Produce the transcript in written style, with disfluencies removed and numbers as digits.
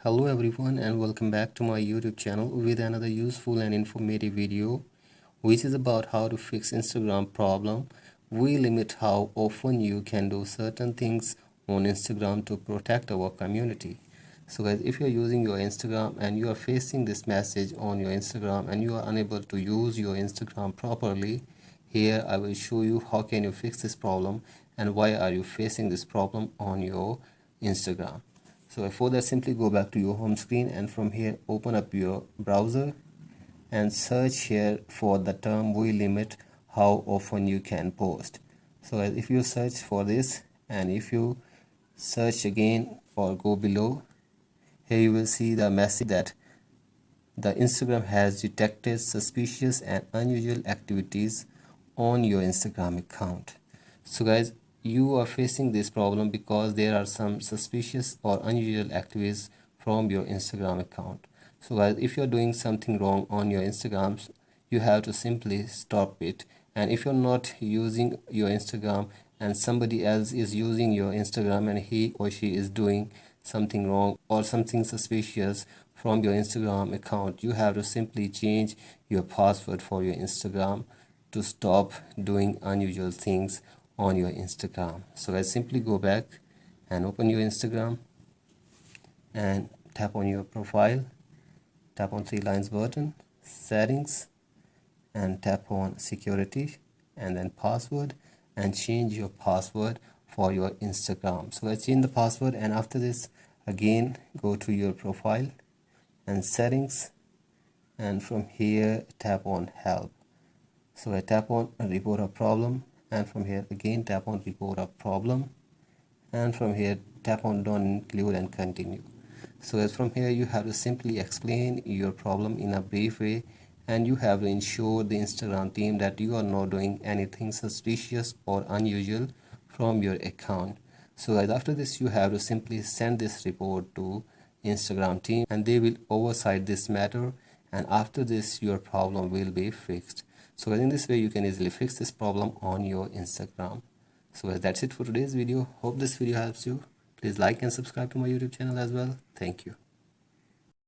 Hello everyone and welcome back to my YouTube channel with another useful and informative video which is about how to fix Instagram problem. We limit how often you can do certain things on Instagram to protect our community. So guys, if you're using your Instagram and you are facing this message on your Instagram and you are unable to use your Instagram properly, here I will show you how can you fix this problem and why are you facing this problem on your Instagram. So for that, simply go back to your home screen and from here open up your browser and search here for the term we limit how often you can post. So if you search for this and if you search again or go below, here you will see the message that the Instagram has detected suspicious and unusual activities on your Instagram account. So guys, you are facing this problem because there are some suspicious or unusual activities from your Instagram account. So guys, if you're doing something wrong on your Instagrams, you have to simply stop it. And if you're not using your Instagram and somebody else is using your Instagram and he or she is doing something wrong or something suspicious from your Instagram account, you have to simply change your password for your Instagram to stop doing unusual things on your Instagram. So guys, simply go back and open your Instagram and tap on your profile, tap on three lines button, settings, and tap on security and then password and change your password for your Instagram. So let's change the password and after this again go to your profile and settings and from here tap on help. So I tap on report a problem and from here again tap on report a problem and from here tap on don't include and continue. So as from here you have to simply explain your problem in a brief way and you have to ensure the Instagram team that you are not doing anything suspicious or unusual from your account. So as after this you have to simply send this report to Instagram team and they will oversight this matter and after this your problem will be fixed. So in this way you can easily fix this problem on your Instagram. So that's it for today's video. Hope this video helps you. Please like and subscribe to my YouTube channel as well. Thank you.